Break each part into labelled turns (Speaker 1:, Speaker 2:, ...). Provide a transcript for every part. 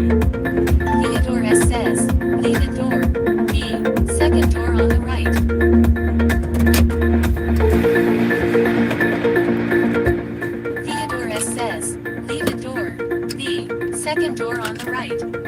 Speaker 1: Theodore S. says, leave the door. B. Second door on the right. Theodore S. says, leave the door. B. Second door on the right.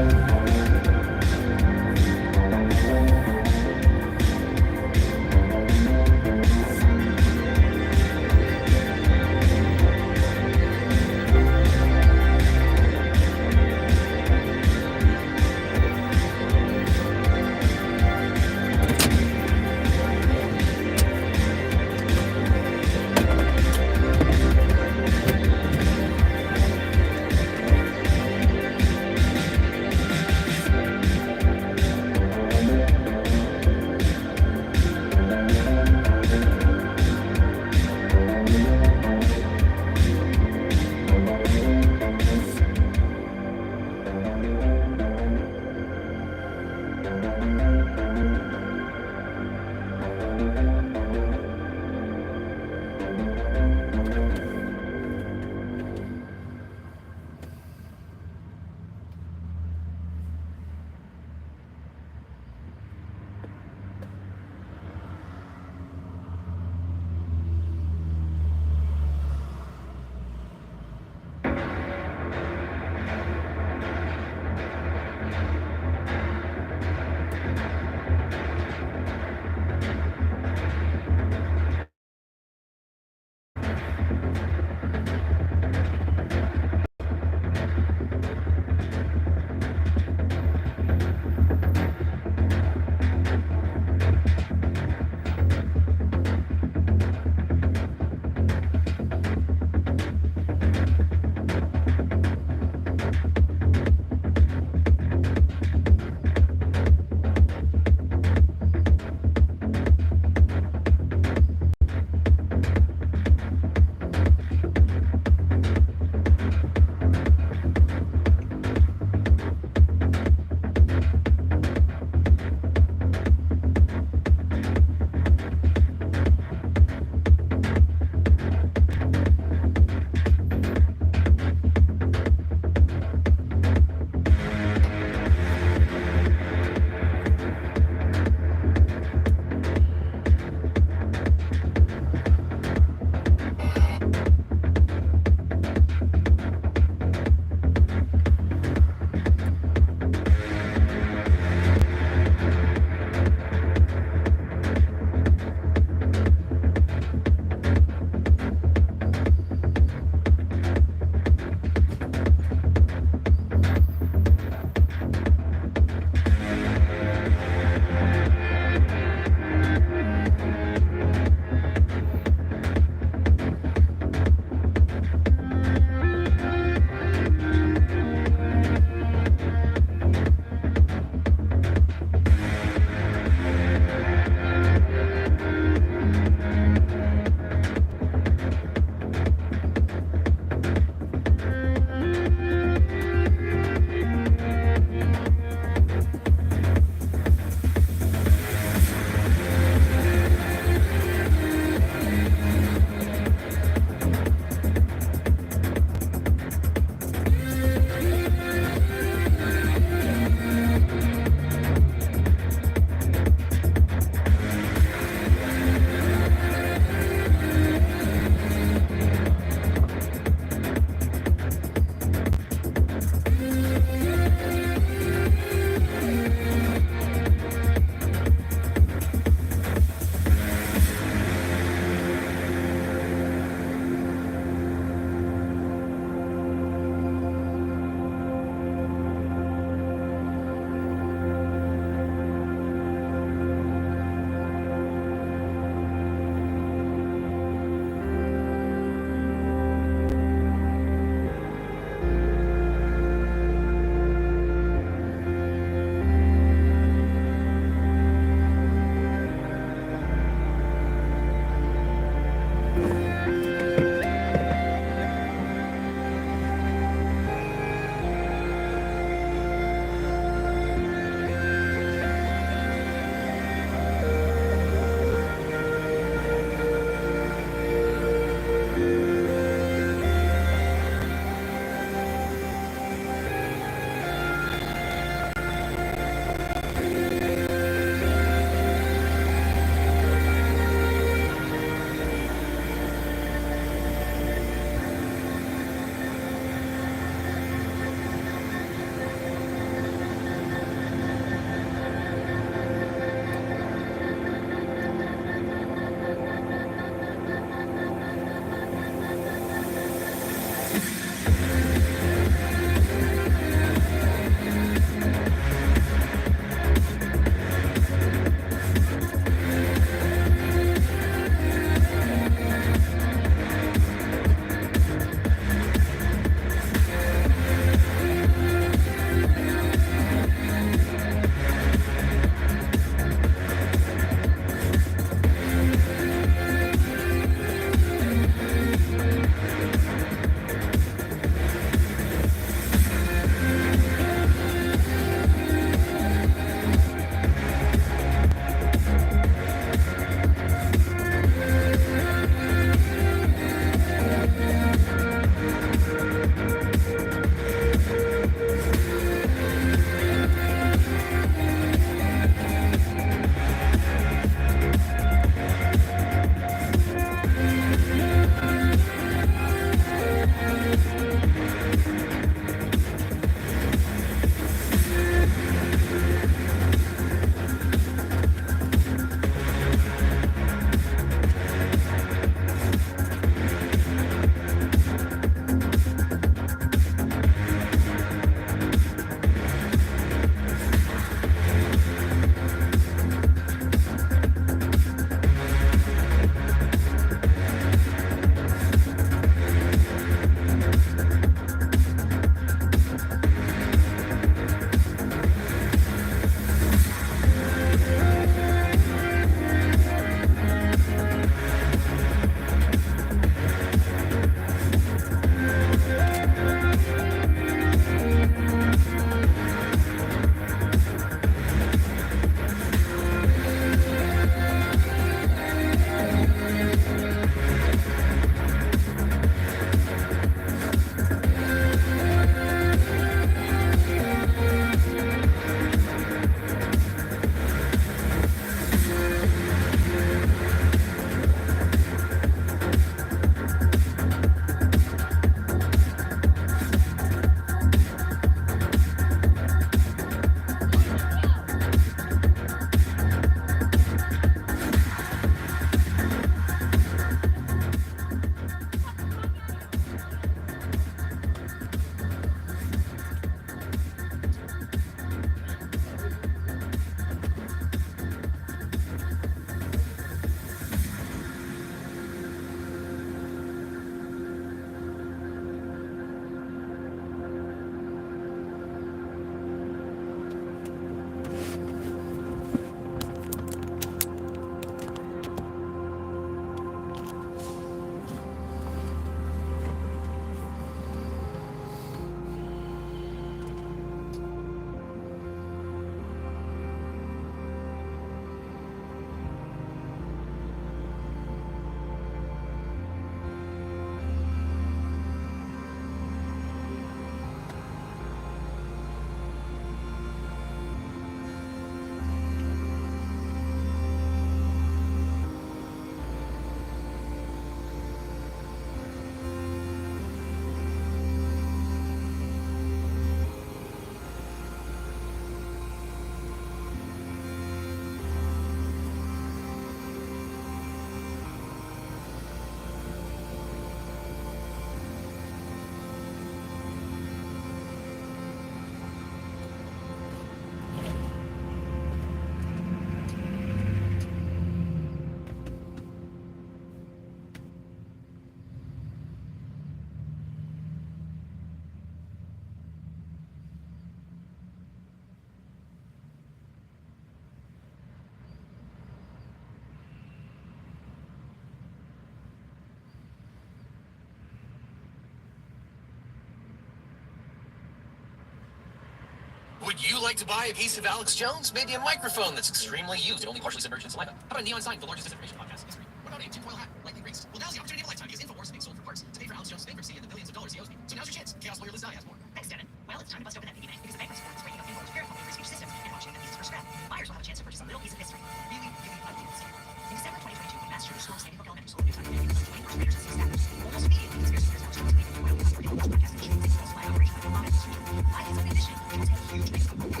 Speaker 2: Would you like to buy a piece of Alex Jones? Maybe a microphone that's extremely used and only partially submerged in saliva? How about a neon sign, the largest disinformation podcast in history? What about a tinfoil hat, lightning greased? Well, now's the opportunity of a lifetime because InfoWars is being sold for parts to pay for Alex Jones' bankruptcy and the billions of dollars he owes me. So now's your chance. Chaos lawyer Liz Dye has more.
Speaker 3: Thanks, Devin. Well, it's time to bust open that piggy bank because the bankruptcy court is breaking up InfoWars' very popular free speech systems and watching the pieces for scrap. Buyers will have a chance to purchase a little piece of history. Really, really ugly history. In December 2022, when mass shooters stormed Sandy Hook Elementary School in Utah, they killed 21 graders and 6 staffers. Almost immediately, conspiracy theorists now started claiming oil cover InfoWars podcast and shooting false flag operation by Mohammed Researcher. By his own admission, Jones had a huge bank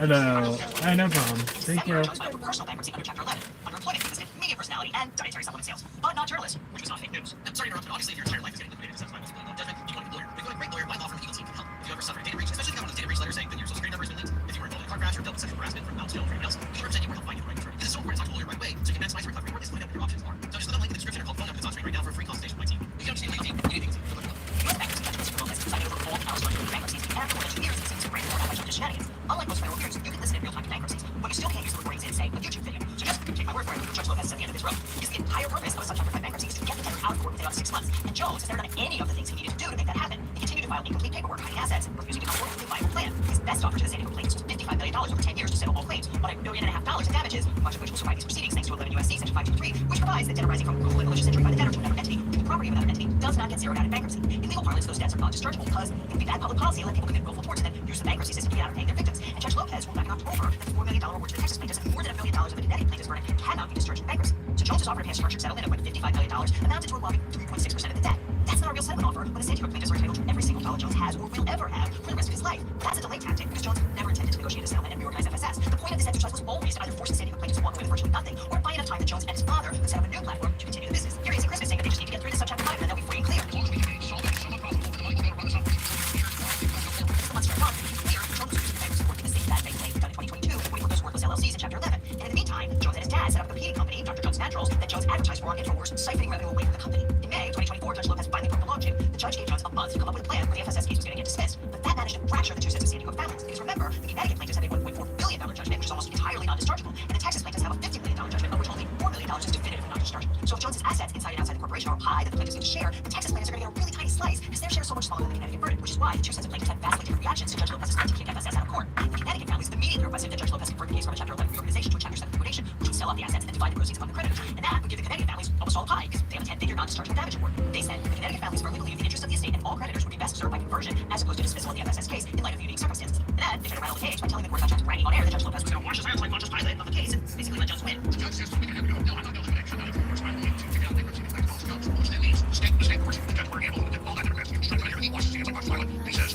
Speaker 4: Hello. No problem. Thank you.
Speaker 3: Personal bankruptcy under Chapter 11, underemployment, business, media personality, and dietary supplement sales, but not journalist, which was not fake news. I'm sorry to interrupt, but obviously if your entire life is getting liquidated, sense by multiple judgment, you want a good lawyer. If you want a great lawyer, my law firm Eagle Team can help. If you ever suffer a data breach, especially if you have one of those data breach letters saying that your social security number has been leaked, if you were involved in a car crash or dealt with sexual harassment from Alex Jones or anyone else, we can represent you or help find you the right attorney. This is so important to talk to a lawyer right away, so you can maximize your recovery or find out what your options are. So just click on the link in the description or call the phone number that's on screen right now for a free consultation with my team. If you don't understand Legal Team, you need Legal Team. U.S. bankruptcy judges for has presided over all Alex Jones bankruptcies, and after more than 2 years, it seems to break more by judges' shenanigans. Unlike most federal hearings, you can listen in real time to bankruptcies, but you still can't use the recordings in, say, a YouTube video. So just take my word for it, Judge Lopez at the end of his rope. Because the entire purpose of a subchapter 5 bankruptcy is to get the debtor out of court within about 6 months. And Jones has never done any of the things he needed to do to make that happen. He continued to file incomplete paperwork, hiding assets, refusing to come forward with a viable plan. His best offer to the Sandy Hook plaintiffs was $55 million over 10 years to settle all claims, but $1.5 million in damages, much of which will survive these proceedings thanks to 11 U.S.C. Section 523, which provides that debt arising from cruel and malicious injury by the debtor to another entity, the property of another entity, does not get zeroed out in bankruptcy. In legal parlance, those debts are not dischargeable because it would be bad public policy to let people commit willful torts and then use the bankruptcy system to get out of paying their victims. And Judge Lopez ruled back in October that the $4 million reward to the Texas plaintiffs and more than $1 billion of the Connecticut plaintiffs' verdict cannot be discharged in bankruptcy. So Jones has offered to pay a structured settlement of $55 million, amounted to a whopping 3.6% of the debt. That's not a real settlement offer when the San Diego plaintiffs are entitled to every single dollar Jones has or will ever have for the rest of his life. That's a delay tactic because Jones never intended to negotiate a settlement and reorganize FSS. The point of this exercise was always to either force the San Diego plaintiffs to walk away with virtually nothing or buy enough time that Jones and his father would set up a new platform to continue the business. Here he is at Christmas saying that they just need to get through this subchapter 5 and then they'll be free and clear. The months went on, to be clear, Jones was using bankruptcy court in the same bad bank claim done in 2022 when he put those worthless LLCs in Chapter 11. And in the meantime, Jones and his dad set up a competing company, Dr. Jones Naturals, that Jones advertised for on InfoWars, siphoning revenue away from the company. In May 2024, Judge Lopez finally broke the logjam. The judge gave Jones a month to come up with a plan where the FSS case was going to get dismissed. But that managed to fracture the two sets of San Diego families. Because remember, the Connecticut plaintiffs have a $1.4 billion judgment, which is almost entirely non-dischargeable. And the Texas plaintiffs have a $50 million judgment, of which only $4 million is definitively non-dischargeable. So if Jones' assets inside and outside the corporation are high that the plaintiffs get to share, the Texas plaintiffs are going to get a really tiny slice because their share is so much smaller than the Connecticut verdict, which is why the two sets of plaintiffs had vastly different reactions to Judge Lopez's plan to kick FSS out of court. The Connecticut families immediately requested that Judge Lopez convert the case from a Chapter 11 reorganization to a Chapter 7 liquidation, which would sell off the assets and then divide the proceeds among the creditors. And that would give the Connecticut families almost all the pie because they have a 10-figure non-dischargeable damage award. They said the Connecticut families firmly believe the interest of the estate and all creditors would be best served by conversion as opposed to dismissal of the FSS case in light of the unique circumstances. And then they tried to rattle the cage by telling the court how Jones bragging on air that Judge Lopez was going to wash his hands like Pontius Pilate of the case and basically let Jones win.
Speaker 5: The judge says we can have no, I'm not guilty of action. Of course, I'm willing to figure out bankruptcy like Pontius Pilate. Which that means the state courts, the judge weren't able to all that evidence. He's trying to he washes his hands like Pontius Pilate. He says,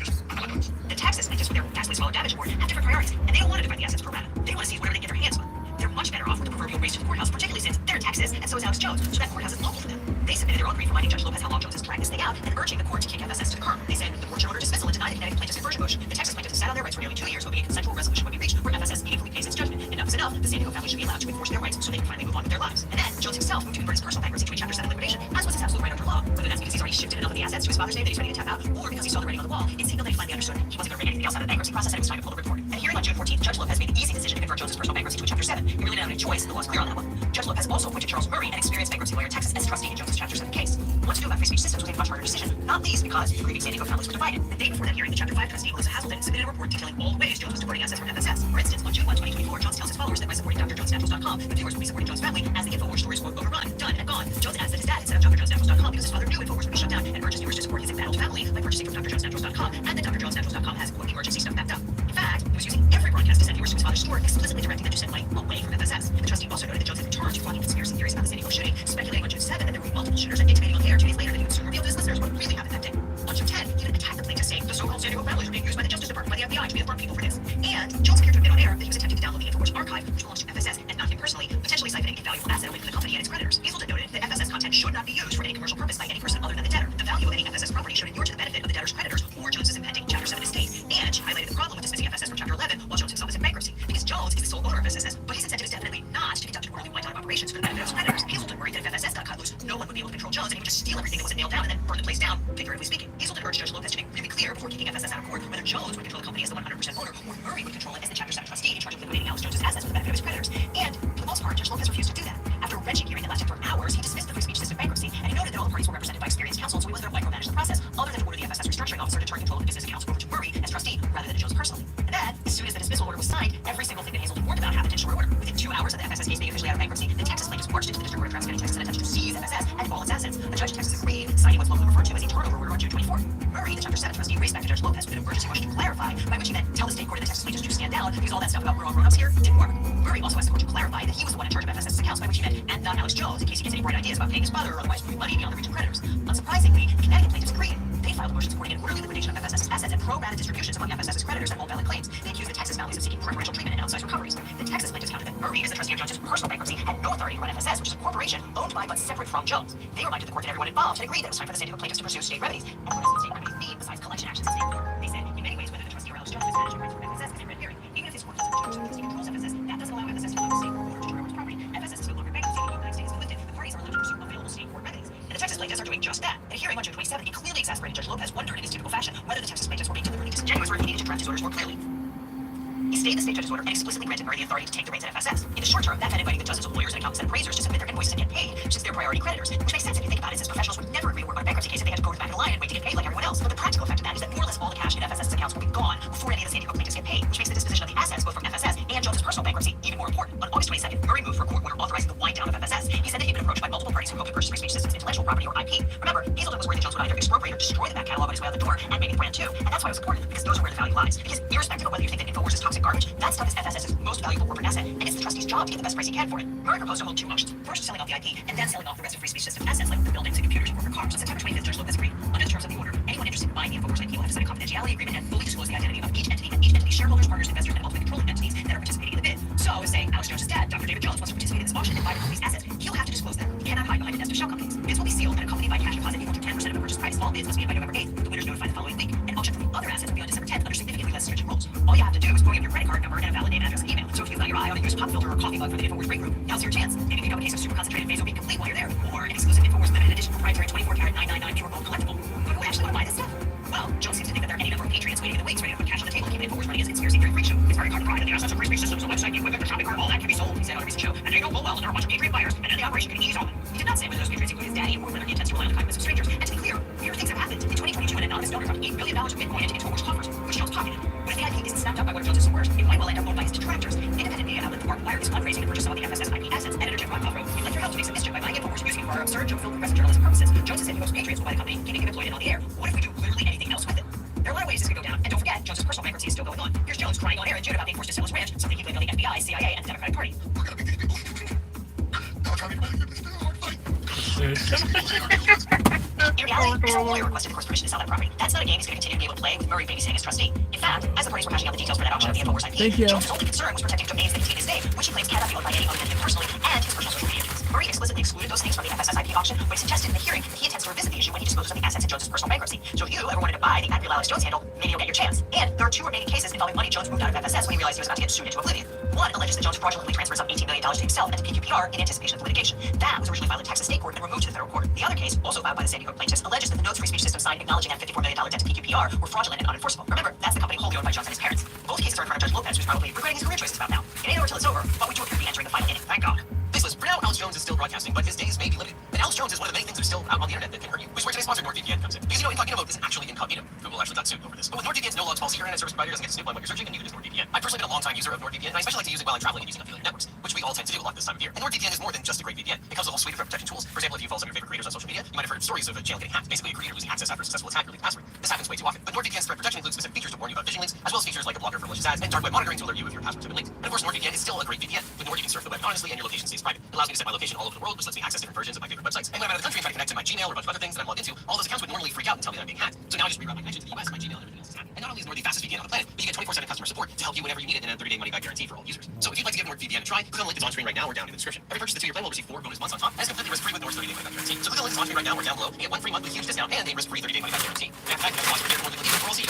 Speaker 5: just I'm not done.
Speaker 3: The Texas plaintiffs with their vastly smaller damage award have different priorities, and they don't want to divide the assets pro rata. They want to seize whatever they get their hands on. They're much better off with the proverbial race to the courthouse, particularly since they're in Texas, and so is Alex Jones, so that courthouse is local for them. They submitted their own brief reminding Judge Lopez how long Jones has dragged this thing out and urging the court to kick FSS to the curb. They said the court should order dismissal and deny the Connecticut plaintiffs' conversion motion. The Texas plaintiffs sat on their rights for nearly 2 years, hoping a consensual resolution would be reached where FSS meaningfully pays its judgment. Enough is enough. The San Diego family should be allowed to enforce their rights so they can finally move on with their lives. And then Jones himself moved to convert his personal bankruptcy to a Chapter 7 liquidation, as was his absolute right under law. Whether that's because he's already shifted enough of the assets to his father's name that he's ready to tap out, or because he saw the writing on the wall, it signaled that he finally understood he wasn't going to bring anything else out of the bankruptcy process and it was time to pull the report. And hearing on June 14th, Judge Lopez made the easy decision to convert Jones' personal bankruptcy to a Chapter 7. He really didn't have any choice, and the law's clear on that one. Judge Lopez also appointed Charles Murray, an experienced bankruptcy lawyer in Texas, as trustee in Jones' Chapter 7 case. What to do about free speech systems was a much harder decision, not least because the grieving San Diego families were divided. The day before that hearing, the Chapter 5 trustee, Melissa Hazelden, submitted a report detailing all the ways Jones was diverting assets from FSS. For instance, on June 1, 2024, Jones tells his followers that by supporting drjonesnaturals.com, the viewers will be supporting Jones' family as the InfoWars stories were overrun, done, and gone. Jones adds that his dad had set up drjonesnaturals.com because his father knew InfoWars would be shut down and urges viewers to support his embattled family by purchasing from drjonesnaturals.com and that drjonesnaturals.com has, quote, emergency stuff backed up. In fact, he was using every broadcast to send viewers to his father's store, explicitly directing them to send money away from FSS. The trustee also noted that Jones had returned to flocking conspiracy theories about the San Diego shooting, speculating on June 7 that there would be multiple shooters and intimating on air 2 days later that he would soon reveal to his listeners what really happened that day. On June 10, he even attacked the plaintiffs, saying the so-called San Diego families were being used by the Justice Department, by the FBI, to be the front people for this. And Jones appeared to admit on air that he was attempting to download the InfoWars archive, which belongs to FSS and not him personally, potentially siphoning a valuable asset away from the company and its creditors. Hazelden noted that FSS content should not be used for any commercial purpose by any person other than the debtor. The value of any FSS property should inure to the benefit of the debtor's creditors or Jones' impending Chapter 7 estate. And she highlighted the problem with dismissing FSS from Chapter 11 while Jones himself is in bankruptcy, because Jones is the sole owner of FSS, but his incentive is definitely not to conduct an orderly wind-down of operations for the benefit of his creditors. Hazelden worried that if FSS got cut loose, no one would be able to control Jones and he would just steal everything that wasn't nailed down and then burn the place down, figuratively speaking. Hazelden urged Judge Lopez to make really clear before kicking FSS out of court whether Jones would control the company as the 100% owner or Murray would control it as the Chapter 7 trustee in charge of liquidating Alex Jones' assets for the benefit of his creditors. And for the most part, Judge Lopez refused to do that. After a wrenching hearing that lasted for hours, he dismissed the free speech system bankruptcy, and he noted that all the parties were represented by experienced counsel, so he wasn't going to micromanage the process, other than to order the FSS restructuring officer to turn control of the business accounts over to Murray as trustee, rather than to Jones personally. And then, as soon as the dismissal order was signed, every single thing that Hazelden warned about happened in short order. Within 2 hours of the FSS case being officially out of bankruptcy, the Texas plaintiffs marched into the District Court of Travis County, Texas, and attempted to seize FSS and all its assets. A judge in Texas agreed, signing what's locally referred to as a turnover order on June 24th. Murray, the Chapter 7 trustee, raced back to Judge Lopez with an emergency motion to clarify, by which he meant tell the state court and the Texas plaintiffs to stand down because all that stuff about we're all grown-ups here didn't work. Murray also asked the court to clarify that he was the one in charge of FSS's accounts, by which he meant and not Alex Jones, in case he gets any bright ideas about paying his father or otherwise moving money beyond the reach of creditors. Unsurprisingly, the Connecticut plaintiffs agreed. They filed a motion supporting an orderly liquidation of FSS's assets and pro-rata distributions among FSS's creditors and all valid claims. They accused the Texas families of seeking preferential treatment and outsized recoveries. The Texas plaintiffs countered that Murray, as the trustee of Jones' personal bankruptcy, had no authority to run FSS, which is a corporation owned by but separate from Jones. They reminded the court that everyone involved had agreed that it was time for the San Diego plaintiffs to pursue state remedies. And what does state remedies mean besides collection actions in state court? They said, in many ways, whether the trustee or Alex Jones is managing rights from FSS is a red herring. Even if his court doesn't judge because he controls FSS, that doesn't allow FSS to allow the state court order to turn over its property. FSS is no longer bankruptcy, and the United States is lifted. The parties are allowed to pursue available state court remedies. And the Texas plaintiffs are doing just that. In a hearing on June 27, it clearly exasperated Judge Lopez wondered in his typical fashion whether the Texas plaintiffs were being deliberately disingenuous or if he needed to draft his orders more clearly. He stayed the state judge's order and explicitly granted Murray the authority to take the reins at FSS. In the short term, that meant inviting the dozens of lawyers and accountants and appraisers to submit their invoices and get paid, since they're priority creditors. Which makes sense if you think about it, since professionals would never agree to work on a bankruptcy case if they had to go to the back of the line and wait to get paid like everyone else. But the practical effect of that is that more or less all the cash in FSS's accounts will be gone before any of the San Diego plaintiffs get paid, which makes the disposition of the assets both from FSS and Jones' personal bankruptcy even more important. On August 22nd, Murray moved for a court order authorizing the wind down of FSS. He said that he'd been approached by multiple parties who hoped to purchase free speech systems, intellectual property, or IP. Remember, Hazelden was worried that Jones would either expropriate or destroy the back catalog on his way out the door and maybe the brand too. And that's why it was important, because those are where the value the trustee's job to get the best price he can for it. Murray proposed to hold two motions. First, selling off the IP, and then selling off the rest of free speech system assets like the buildings and computers and corporate cars. On September 25th, Judge Lopez agreed. Under the terms of the order, anyone interested in buying the InfoWars IP will have to sign a confidentiality agreement and fully disclose the identity of each entity and each entity's shareholders, partners, investors, and ultimate controlling entities that are participating in the bid. So, say Alex Jones' dad, Dr. David Jones, wants to participate in this auction and buy the company's assets, he'll have to disclose them. He cannot hide behind a nest of shell companies. Bids will be sealed and accompanied by cash deposit equal to 10% of the purchase price. All bids must be in by November 8th. The winners notified the following week. An auction for the other assets will be on December 10th under significantly less stringent rules. All you have to do is put in your credit card number and a valid name, address, and email. So if you've got your eye on a used pop filter or coffee mug for the InfoWars break room, now's your chance. Maybe pick up a case of super concentrated phase OP complete while you're there, or an exclusive InfoWars limited edition proprietary 24-karat 999 pure gold collectible. But who actually want to buy this stuff? Well, Jones seems to think that there are any number of patriots waiting in the wings ready to put cash on the table and keep InfoWars running as a conspiracy theory freak show. His credit card pride and the assets of free speech systems, the website, the equipment, the shopping cart, all that can be sold, he said on a recent show. And they know full well that there are a bunch of patriot buyers, and then the operation can ease on them. He did not say whether those patriots include his daddy or whether he intends to rely on the kindness of strangers. And to be clear, weird things have happened. In 2022, an anonymous donor dropped $8 billion of Bitcoin into InfoWars coffers, which Jones pocketed. But if the IP isn't snapped up by one of Jones' worst, it might well end up owned by his detractors. Independent media outlet The Mark wired is fundraising to purchase some of the FSS IP assets. Editor Jim Rothkopf wrote, "We'd like your help to make some mischief by buying InfoWars and using it for our absurd, joke-filled progressive journalism purposes. Jones has said most patriots will buy the company, keeping him employed and on the air. What if we do literally anything else with it?" There are a lot of ways this could go down, and don't forget, Jones' personal bankruptcy is still going on. Here's Jones crying on air in June about being forced to sell his ranch, something he blamed on the FBI, CIA, and the Democratic Party.
Speaker 5: We're gonna be these people. Now trying to make this a hard fight.
Speaker 3: In reality, his lawyer requested the court's permission to sell that property. That's not a game he's going to continue to be able to play with Murray babysitting as trustee. In fact, as the parties were hashing out the details for that auction of the InfoWars IP,
Speaker 4: Thank you.
Speaker 3: Jones' only concern was protecting domains that contain his name, which he claims cannot be owned by anyone other than him personally, and his personal social media accounts. Murray explicitly excluded those things from the FSS IP auction, but he suggested in the hearing that he intends to revisit the issue when he disposes of the assets in Jones' personal bankruptcy. So if you ever wanted to buy the @Alex Jones handle, maybe you'll get your chance. And there are two remaining cases involving money Jones moved out of FSS when he realized he was about to get sued into oblivion. One alleges that Jones fraudulently transferred some $18 million to himself and to PQPR in anticipation of the litigation. That was originally filed in Texas State Court and removed to the federal court. The other case, also filed by the Sandy Hook plaintiffs, alleges that the notes free speech system signed acknowledging that $54 million debt to PQPR were fraudulent and unenforceable. Remember, that's the company wholly owned by Jones and his parents. Both cases are in front of Judge Lopez, who's probably regretting his career choices about now. It ain't over till it's over, but we do appear to be entering the final inning. Thank God.
Speaker 2: This list, for now, Alex Jones is still broadcasting, but his days may be limited. And Alex Jones is one of the many things that are still out on the internet that can hurt you. Which is where today's sponsor, NordVPN, comes in. Because you know, incognito mode is actually incognito. Google actually got sued over this. But with NordVPN's no logs policy, your internet service provider doesn't get to snoop on what you're searching, and neither does NordVPN. I've personally been a long-time user of NordVPN, and I especially like to use it while I'm traveling and using affiliate networks, which we all tend to do a lot this time of year. And NordVPN is more than just a great VPN. It comes with a whole suite of threat protection tools. For example, if you follow some of your favorite creators on social media, you might have heard of stories of a channel getting hacked. Basically, a creator losing access after a successful attack or leaving password. This happens way too often. But NordVPN's threat protection includes specific features to warn you about phishing links, as well as features like a blocker for malicious ads and dark web monitoring to alert you if your passwords have been linked. And of course, NordVPN is still a great VPN. With Nord, you can surf the web anonymously and your location stays private. It allows me to set my location all over the world, which lets me access different versions of my favorite websites. And when I'm out of the country and try to connect to my Gmail or a bunch of other things that I'm logged into, all those accounts would normally freak out and tell me that I'm being hacked. So now I just reroute my connection to the US, my Gmail, and everything else is hacked. And not only is Nord the fastest VPN on the planet, but you get 24/7 customer support to help you whenever you need it, and a 30-day money-back guarantee for all users. So if you'd like to give NordVPN a try, click on the link that's on screen right now or down in the description. Every purchase of the 2-year plan will receive 4 bonus months on top, and it's completely risk-free with Nord's 30-day money-back guarantee. So click on the link that's on screen right now or down below and get 1 free month with a huge discount and a risk-free 30-day money-back guarantee. That's watch for more than we'll see you.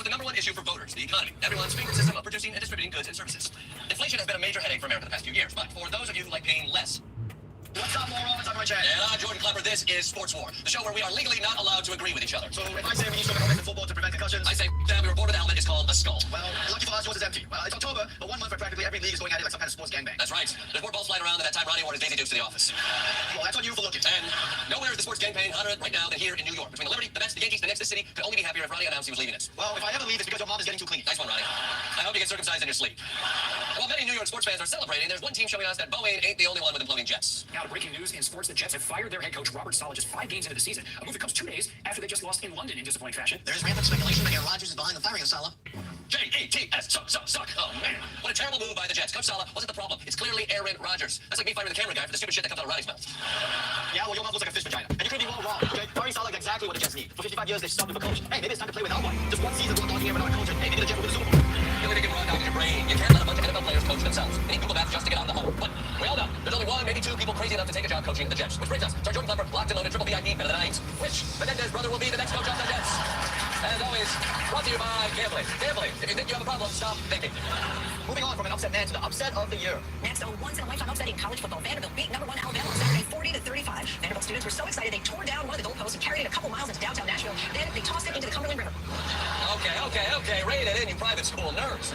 Speaker 2: with the number one issue for voters, the economy. Everyone's favorite system of producing and distributing goods and services. Inflation has been a major headache for America the past few years, but for those of you who like paying less,
Speaker 3: What's up, morons? I'm Rich.
Speaker 2: and I'm Jordan Klepper, this is Sports War, the show where we are legally not allowed to agree with each other.
Speaker 3: So if I say we need to helmet in football to prevent concussions,
Speaker 2: I say that we were born with a helmet is called a skull.
Speaker 3: well, lucky for us, yours is empty. Well, it's October, but 1 month where practically every league is going at it like some kind of sports gangbang.
Speaker 2: That's right. There's more balls flying around than that time Ronnie wore his Daisy Dukes to the office.
Speaker 3: Well, that's on you for looking.
Speaker 2: And nowhere is the sports gang paying hotter right now than here in New York. Between the Liberty, the Mets, the Yankees, the Knicks, this city could only be happier if Ronnie announced he was leaving us.
Speaker 3: Well, if I ever leave, it's because your mom is getting too clean.
Speaker 2: Nice one, Ronnie. I hope you get circumcised in your sleep. And while many New York sports fans are celebrating, there's one team showing us that Boeing ain't the only one with imploding jets.
Speaker 6: Now, breaking news in sports, the Jets have fired their head coach Robert Saleh just 5 games into the season. A move that comes 2 days after they just lost in London in disappointing fashion.
Speaker 3: There's rampant speculation that Aaron Rodgers is behind the firing of Saleh.
Speaker 2: J-A-T-S, suck. Oh, man. What a terrible move by the Jets. Coach Saleh wasn't the problem. It's clearly Aaron Rodgers. That's like me firing the camera guy for the stupid shit that comes out of Ronnie's mouth.
Speaker 3: Yeah, well, your mouth looks like a fish vagina. And you couldn't be more wrong, okay? Firing Saleh is exactly what the Jets need. For 55 years, they've sucked with a coach. Hey, maybe it's time to play without one. Just one season without talking about a coach, and hey, maybe the Jets will win the Super Bowl.
Speaker 2: You only get run down in your brain. You can't let a bunch of NFL players coach themselves. They need Google Maps just to get out of the hole. But we all know there's only one, maybe two people crazy enough to take a job coaching the Jets. Which brings us to our Jordan Klepper, locked and loaded triple VIP fan of the night. Which Menendez brother will be the next coach of the Jets. As always, brought to you by gambling. Gambling. If you think you have a problem, stop thinking.
Speaker 3: Moving on from an upset man to the upset of the year.
Speaker 7: Next, a once-in-a-lifetime upset in college football. Vanderbilt beat number 1 Alabama on Saturday 40-35. Vanderbilt students were so excited they tore down one of the goalposts and carried it a couple miles into downtown Nashville. Then they tossed it into the Cumberland River.
Speaker 2: Okay. Rein it in, you private school nerds.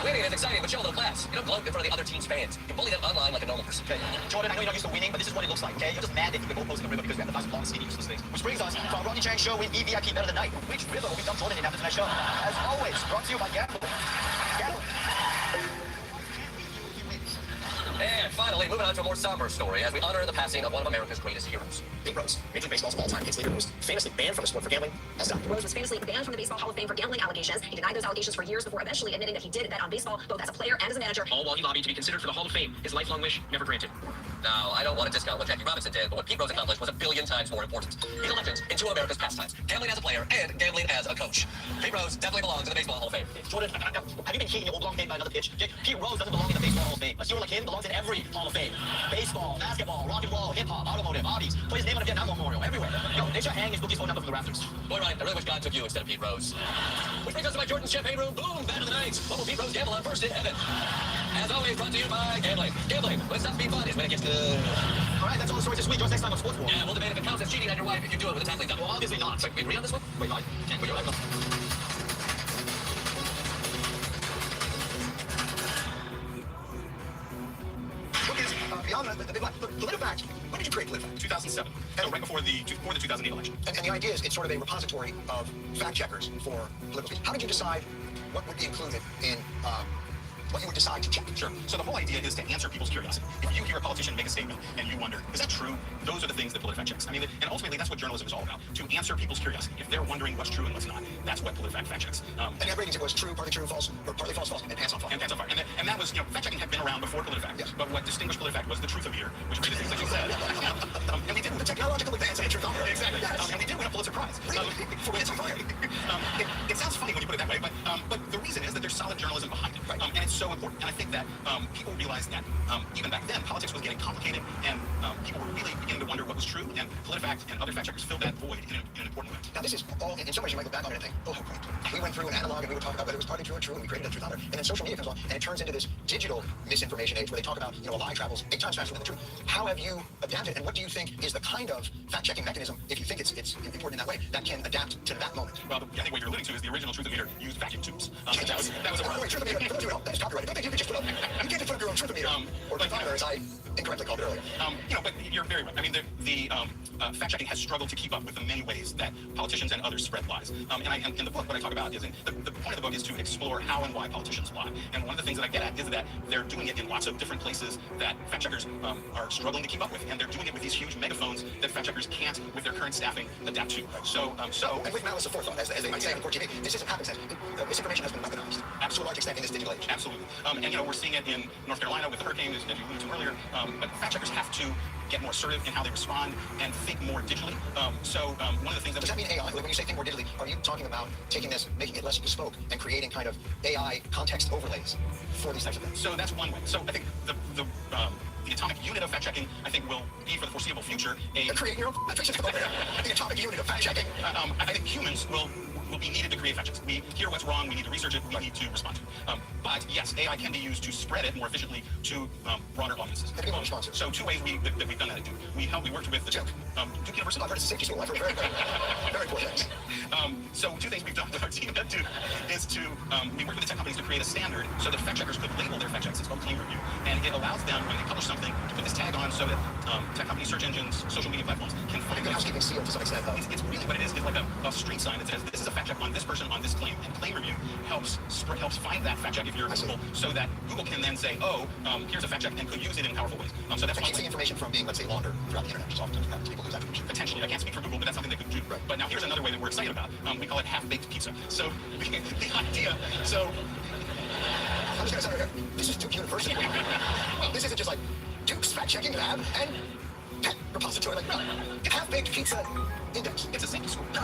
Speaker 2: Winning is exciting, but show a little class. You don't gloat in front of the other team's fans. You bully them online like a normal person.
Speaker 3: Okay, Jordan, I know you're not used to winning, but this is what it looks like, okay? You're just mad they threw the goalpost in the river because we have the nice long, skinny, useless things. Which brings us to our Rodney Chang show with EVIP Better Than Night. Which river will we dump Jordan in after tonight's show? As always, brought to you by Gambling. Gambling.
Speaker 2: And finally, moving on to a more somber story as we honor the passing of one of America's greatest heroes.
Speaker 3: Pete Rose, Major League Baseball's all-time hits leader, who was famously banned from the sport for gambling, has died.
Speaker 7: Rose was famously banned from the Baseball Hall of Fame for gambling allegations. He denied those allegations for years before eventually admitting that he did bet on baseball, both as a player and as a manager.
Speaker 6: All while he lobbied to be considered for the Hall of Fame. His lifelong wish never granted.
Speaker 2: Now, I don't want to discount what Jackie Robinson did, but what Pete Rose accomplished was a billion times more important. He's a legend in two of America's pastimes, gambling as a player and gambling as a coach. Pete Rose definitely belongs in the Baseball Hall of Fame.
Speaker 3: Jordan, have you been hitting your oblong head by another pitch? Okay, Pete Rose doesn't belong in the Baseball Hall of Fame. A hero like him belongs in every Hall of Fame. Baseball, basketball, rock and roll, hip-hop, automotive, hobbies. Put his name on a Vietnam memorial, everywhere. Yo, they should hang his bookie's phone number from the rafters.
Speaker 2: Boy, Ryan, I really wish God took you instead of Pete Rose. Which brings us to my Jordan's Champagne Room. Boom, bat of the night. What will Pete Rose gamble on first in heaven? As always, brought to you by Gambling. Gambling, when it stops being fun, is when it gets good.
Speaker 3: All right, that's all the stories this week. Join us next time on Sports War.
Speaker 2: Yeah, we'll debate if it counts as cheating on your wife if you do it with a tackling gun.
Speaker 3: Well, obviously not.
Speaker 2: Wait, we agree on this one?
Speaker 3: Wait, I can't. Wait, you're right. Look, is, beyond the big lie. Look, PolitiFact, when did you create PolitiFact?
Speaker 5: 2007, so right before the 2008 election.
Speaker 3: And the idea is it's sort of a repository of fact checkers for political speech. How did you decide what would be included in what you would decide to check?
Speaker 5: Sure. So the whole idea is to answer people's curiosity. If you hear a politician make a statement and you wonder, is that true? Those are the things that PolitiFact checks. I mean, and ultimately that's what journalism is all about, to answer people's curiosity. If they're wondering what's true and what's not, that's what PolitiFact fact checks.
Speaker 3: And you have ratings. It was true, partly false, and pants on false.
Speaker 5: And that's on fire. And that was, fact checking had been around before PolitiFact.
Speaker 3: Yes.
Speaker 5: But what distinguished PolitiFact was the truth of year, which were the things that you said. And we did
Speaker 3: The technological advance in truth.
Speaker 5: Exactly.
Speaker 3: Yes.
Speaker 5: And we did win a Pulitzer Prize.
Speaker 3: For it's on fire.
Speaker 5: It sounds funny when you put it that way, but the reason is that there's solid journalism behind it,
Speaker 3: Right.
Speaker 5: and it's so important. And I think that people realized that even back then, politics was getting complicated, and people were really beginning to wonder what was true. And PolitiFact and other fact checkers filled that void in an important way.
Speaker 3: Now, this is all, in some ways, you might look back on it and think, oh, how great. We went through an analog and we would talk about whether it was partly true or true, and we created a truth hunter. And then social media comes along, and it turns into this digital misinformation age where they talk about, a lie travels 8 times faster than the truth. How have you adapted, and what do you think is the kind of fact-checking mechanism, if you think it's important in that way, that can adapt to that moment?
Speaker 5: Well, I think what you're alluding to is the original truth meter used vacuum tubes. That was a
Speaker 3: Oh, wait, truth meter, don't do it all. That's copyrighted. Don't think you can just put up. You can't just put up your own truth meter. Or definer, as I incorrectly called it earlier.
Speaker 5: But you're very right. I mean, the fact checking has struggled to keep up with the many ways that politicians and others spread lies. And in the book, what I talk about is, the point of the book is to explore how and why politicians lie. And one of the things that I get at is that they're doing it in lots of different places that fact checkers are struggling to keep up with, and they're doing it with these huge megaphones that fact checkers can't, with their current staffing, adapt to.
Speaker 3: And with malice aforethought, as they might say on court TV, this isn't happenstance. Misinformation has been weaponized to a large extent in this digital age.
Speaker 5: Absolutely. And we're seeing it in North Carolina with the hurricane, as you alluded to earlier. But fact checkers have to get more assertive in how they respond and think more digitally. One of the things that...
Speaker 3: Does that mean AI? Like when you say think more digitally, are you talking about taking this, making it less bespoke, and creating kind of AI context overlays for these types of things?
Speaker 5: So that's one way. So I think the atomic unit of fact checking, I think, will be for the foreseeable future
Speaker 3: Create your own metrics. The atomic unit of fact checking.
Speaker 5: I think humans will we needed to create fact checks. We hear what's wrong, we need to research it, we need to respond to it. But yes, AI can be used to spread it more efficiently to broader audiences.
Speaker 8: How do you want to respond to?
Speaker 5: So two ways that we've done that at Duke. We worked with the Duke University.
Speaker 8: I've heard it's a safety school. I've heard very poor things.
Speaker 5: So two things we've done with our team at Duke is to we worked with the tech companies to create a standard so that fact checkers could label their fact checks. It's called claim review, and it allows them when they publish something to put this tag on so that tech companies, search engines, social media platforms can find
Speaker 8: Good housekeeping seal to some extent.
Speaker 5: It's really what it is. It's like a street sign that says this is a fact check on this person on this claim, and claim review helps find that fact check if you're Google, so that Google can then say, oh, here's a fact check and could use it in powerful ways. So that's
Speaker 8: It keeps the information from being, let's say, longer throughout the internet, which often people lose that information.
Speaker 5: potentially. I can't speak for Google, but that's something they could do.
Speaker 8: Right.
Speaker 5: But now here's another way that we're excited about. We call it half-baked pizza. So the idea, so
Speaker 8: I'm just going to say right here, this is Duke University. This isn't just like Duke's fact-checking lab and pet repository. Like, no, half-baked pizza index.
Speaker 5: it's a safety school.
Speaker 8: Fair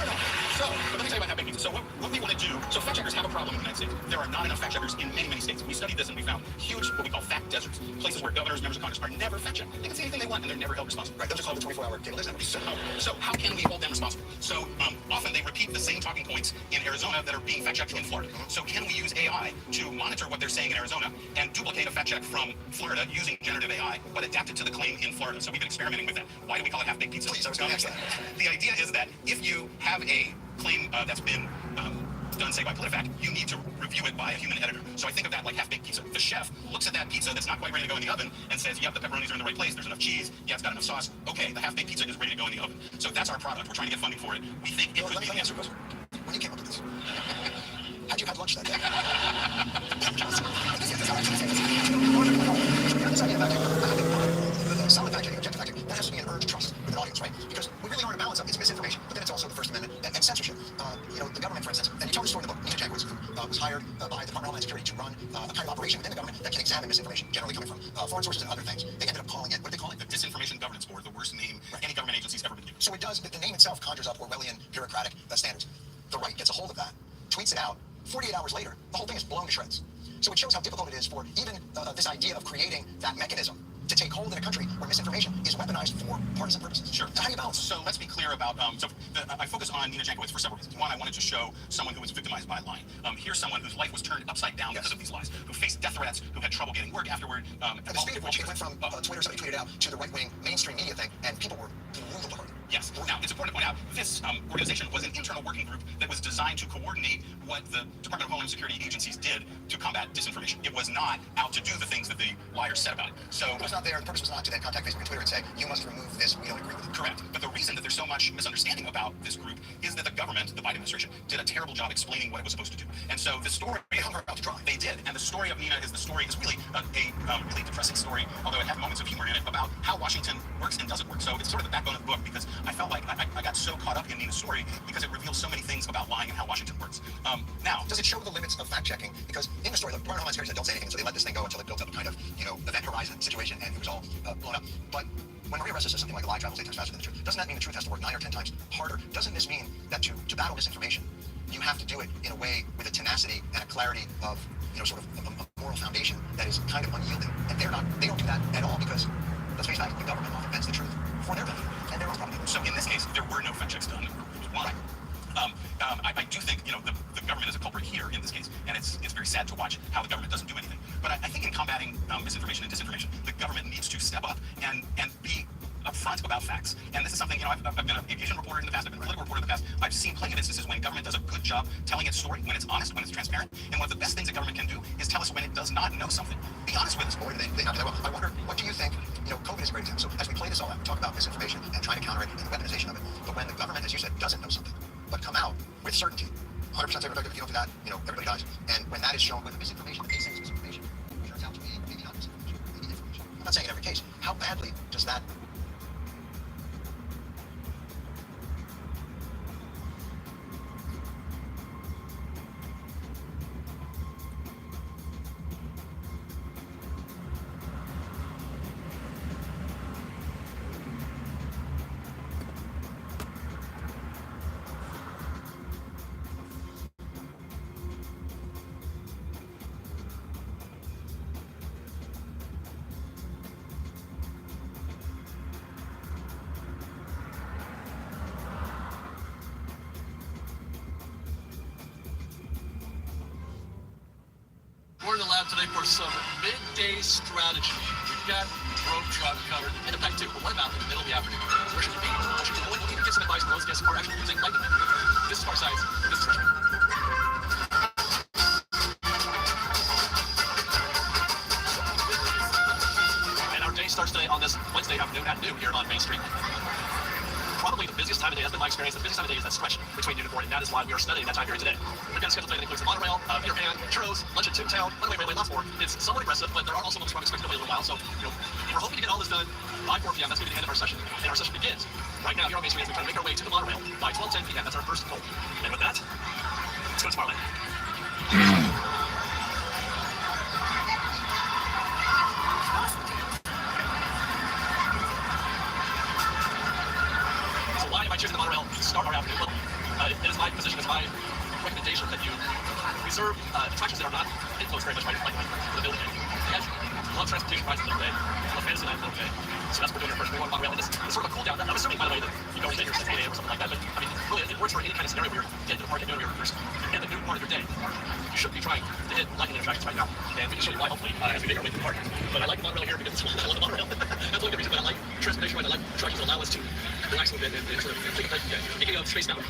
Speaker 8: enough.
Speaker 5: So, but let me tell you about half-baked pizza. So what we want to do, so fact checkers have a problem in the United States. There are not enough fact checkers in many, many states. We studied this and we found huge, what we call fact deserts, places where governors, members of Congress are never fact checked. They can say anything they want and they're never held responsible.
Speaker 8: Right, those are called the 24-hour cable news networks.
Speaker 5: So how can we hold them responsible? So often they repeat the same talking points in Arizona that are being fact checked in Florida. So can we use AI to monitor what they're saying in Arizona and duplicate a fact check from Florida using generative AI, but adapt it to the claim in Florida? So we've been experimenting with that. Why do we call it half-baked pizza?
Speaker 8: Please, I was going to ask that.
Speaker 5: The idea is that if you have a claim that's been done, say, by PolitiFact, you need to review it by a human editor. So I think of that like half-baked pizza. The chef looks at that pizza that's not quite ready to go in the oven and says, yep, the pepperonis are in the right place, there's enough cheese, yeah, it's got enough sauce. Okay, the half-baked pizza is ready to go in the oven. So that's our product. We're trying to get funding for it. We think it could
Speaker 8: Let
Speaker 5: be
Speaker 8: me
Speaker 5: the
Speaker 8: answer
Speaker 5: answer.
Speaker 8: a question. When you came up with this, had you had lunch that day? This idea of fact-checking, I think solid fact-checking, objective fact-checking, that has to be an earned trust with an audience, right? Because we really are in a balance of it's misinformation, but then it's also the First Amendment and censorship. The government, for instance, and you tell the story in the book, Nina Jankowicz, who was hired by the Department of Homeland Security to run a kind of operation within the government that can examine misinformation, generally coming from foreign sources and other things. They ended up calling it, what do they call it?
Speaker 5: The Disinformation Governance Board, the worst name any government agency's ever been given.
Speaker 8: So it does, the name itself conjures up Orwellian bureaucratic standards. The right gets a hold of that, tweets it out. 48 hours later, the whole thing is blown to shreds. So it shows how difficult it is for even this idea of creating that mechanism to take hold in a country where misinformation is weaponized for partisan purposes.
Speaker 5: Sure.
Speaker 8: How do you balance?
Speaker 5: So let's be clear about, I focus on Nina Jankowicz for several reasons. One, I wanted to show someone who was victimized by lying. Here's someone whose life was turned upside down because of these lies, who faced death threats, who had trouble getting work afterward.
Speaker 8: And the speed at which it went from Twitter, somebody tweeted out, to the right-wing mainstream media thing, and people were brutal to her.
Speaker 5: Yes. Now, it's important to point out, this organization was an internal working group that was designed to coordinate what the Department of Homeland Security agencies did to combat disinformation. It was not out to do the things that the liars said about it. So
Speaker 8: It was not there. The purpose was not to then contact Facebook and Twitter and say, you must remove this, we don't agree with it.
Speaker 5: correct. But the reason that there's so much misunderstanding about this group is that the government, the Biden administration, did a terrible job explaining what it was supposed to do. And so the story
Speaker 8: They hung her out to dry.
Speaker 5: They did, and the story of Nina is really a really depressing story, although it had moments of humor in it, about how Washington works and doesn't work. So it's sort of the backbone of the book, because I felt like I got so caught up in Nina's story because it reveals so many things about lying and how Washington works. Now,
Speaker 8: Does it show the limits of fact-checking? Because in the story, the Department of Homeland Security said, don't say anything, so they let this thing go until it built up a kind of, event horizon situation, and it was all blown up. But when Maria Ressa says something like a lie travels 8 times faster than the truth, doesn't that mean the truth has to work 9 or 10 times harder? Doesn't this mean that to battle misinformation, you have to do it in a way with a tenacity and a clarity of, sort of a moral foundation that is kind of unyielding? And they don't do that at all, because, let's face it, the government often bends the truth for their benefit, and their own profit.
Speaker 5: so in this case, there were no fact checks done. There was one. I do think the government is a culprit here in this case, and it's very sad to watch how the government doesn't do anything. But I think in combating misinformation and disinformation, the government needs to step up and be upfront about facts. And this is something, I've been an aviation reporter in the past, I've been a political reporter in the past. I've seen plenty of instances when government does a good job telling its story, when it's honest, when it's transparent. And one of the best things that government can do is tell us when it does not know something. Be honest with us.
Speaker 8: Boy, do they not do that well. I wonder, what do you think? COVID is a great example. So as we play this all out, we talk about misinformation and trying to counter it and the weaponization of it. But when the government, as you said, doesn't know something, but come out with certainty, 100% safe and effective, if you don't do that, everybody dies. And when that is shown with misinformation, asynchronous misinformation, it turns out to be maybe not misinformation, maybe information. I'm not saying in every case. How badly does that
Speaker 9: we're in the lab today for some midday strategy. We've got road truck covered and a pack too, but what about in the middle of the afternoon? Where should you be? What should you avoid? We'll even get some advice from those guests who are actually using lightning. This is Far Science. This is Richmond. And our day starts today on this Wednesday afternoon at noon here on Main Street. Probably the busiest time of day, that's been my experience, the busiest time of day is that stretch between noon and 4, and that is why we are studying that time period today. We've got a schedule today that includes the monorail, Peter Pan, churros, lunch at Toontown, Runaway Railway, lots more. It's somewhat aggressive, but there are also moments where I'm expecting to wait a little while, so, we're hoping to get all this done by 4 p.m. That's going to be the end of our session, and our session begins right now here on Main Street as we try to make our way to the monorail by 12:10 p.m. That's our first goal. And with that, let's go to Tomorrowland. Choosing the monorail to start our afternoon. Well, it is my position, it's my recommendation that you reserve attractions that are not influenced very much by the building. Yes, love transportation prices middle day, love fantasy night middle day. So that's what we're doing our first. We're on monorail, and this is sort of a cool down. I'm assuming, by the way, that you don't stay here since 8 a.m. or something like that, but I mean, really, it works for any kind of scenario where you're getting to the park at noon or first and the noon part of your day. You shouldn't be trying to hit lightning attractions right now, and we can show you why, hopefully, as we make our way through the park. But I like the monorail here because I love the monorail. That's only the reason, but I like transportation, right? I like attractions that allow us to relax a little bit and sort of take a break. Speaking of Space Mountain,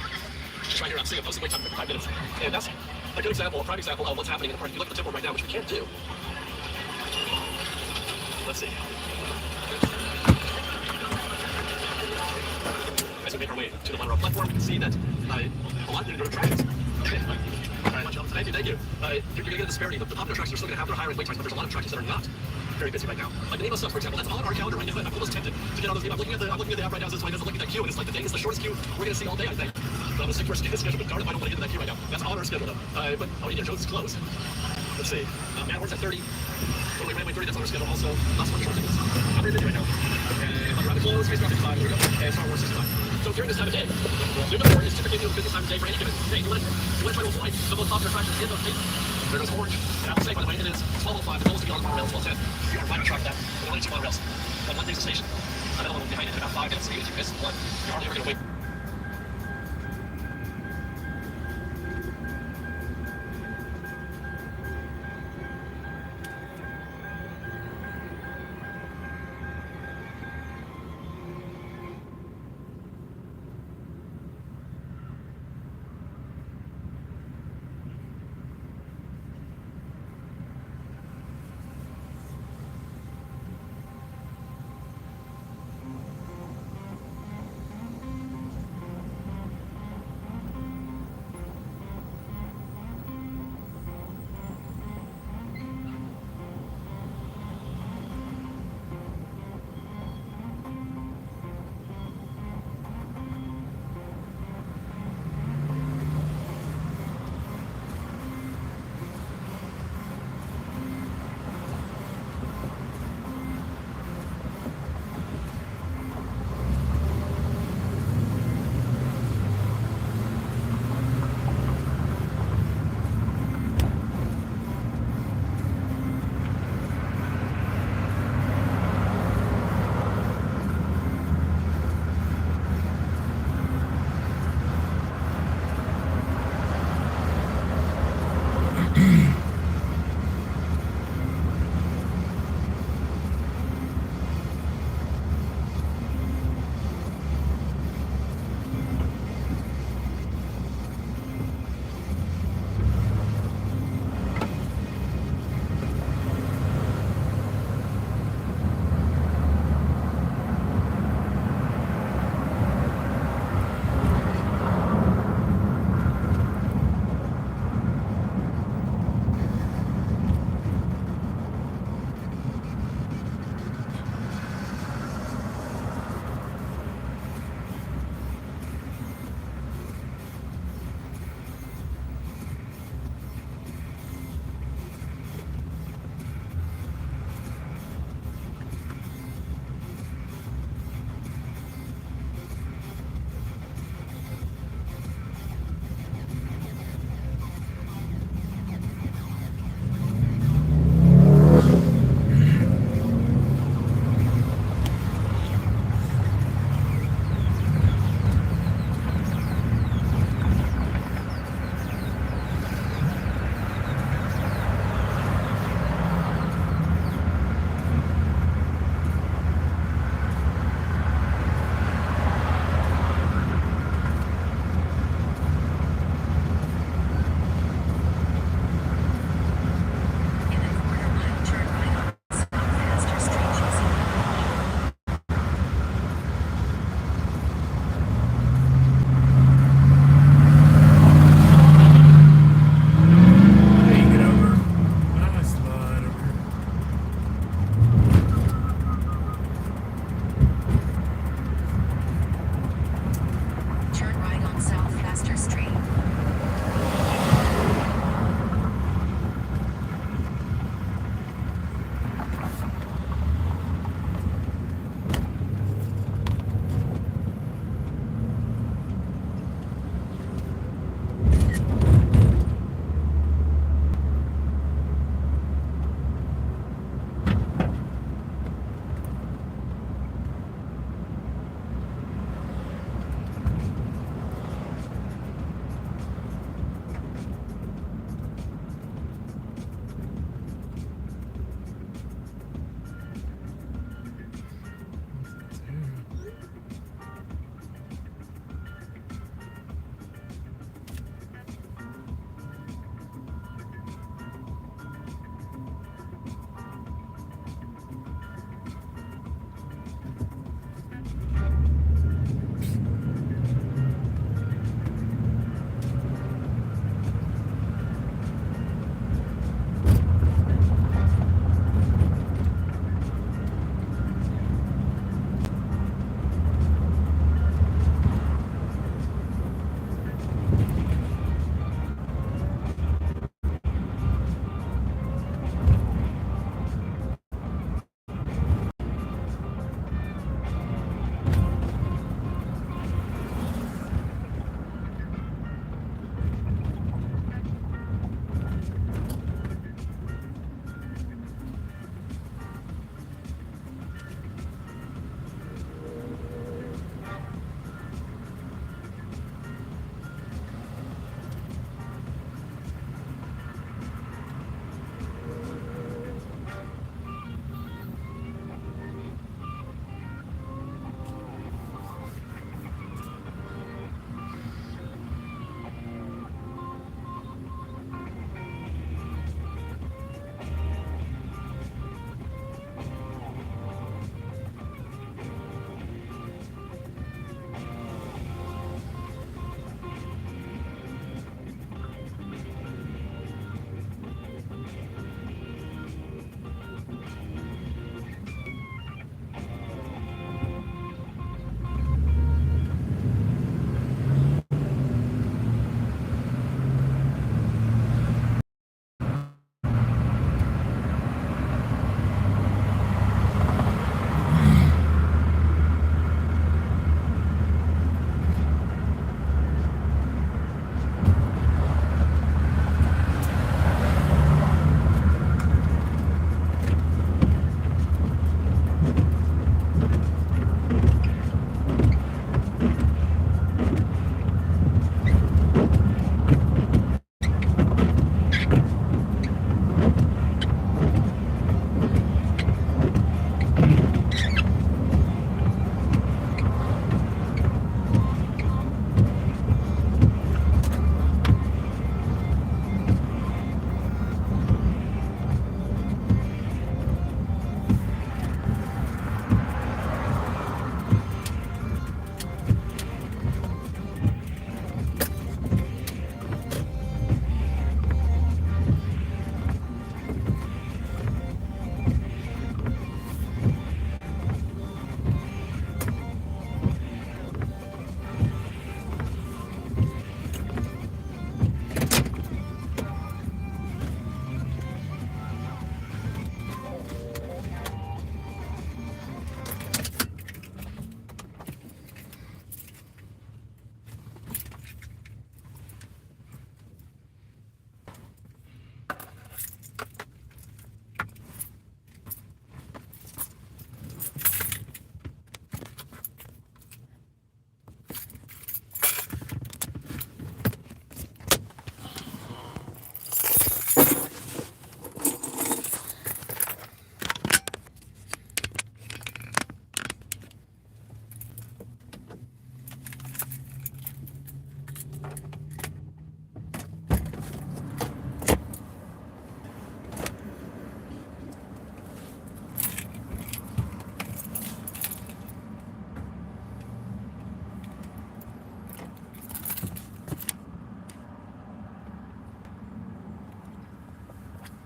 Speaker 9: just right here, I'm seeing a posted wait time for 5 minutes. And that's a good example, a prime example of what's happening in the park. If you look at the tempo right now, which we can't do. Let's see. As we make our way to the monorail platform, we can see that a lot of the attractions. Thank you. You're going to get a disparity. The popular attractions are still going to have their higher wait times, but there's a lot of attractions that are not very busy right now. Like the Nemo Stuff, for example, that's on our calendar right now. I'm almost tempted to get on this game. I'm looking at the app right now. This is why it doesn't look at that queue, and it's like the dang, it's the shortest queue we're going to see all day, I think. I'm going to stick to our schedule, but darn if I don't want to get into that queue right now. That's on our schedule, though. But Indiana Jones is closed. Let's see. Manhorn's at 30. Runaway Railway 30, that's on our schedule also. Lots of short tickets. I'm very busy right now. And I'm around the close, Space Mountain 5, here we go. And Star Wars 65. So during this time of day, Luminar is typically the busiest time of day for any given day. You want to try to avoid the most popular attractions in those days. There goes Orange. And I will say, by the way, it is 12:05. The goal is to be on the monorail at 12:10. You are right on track with that. There are only 2 monorails. And one takes the station. I don't know behind it in about 5 minutes. Even if you miss one, you're hardly ever going to wait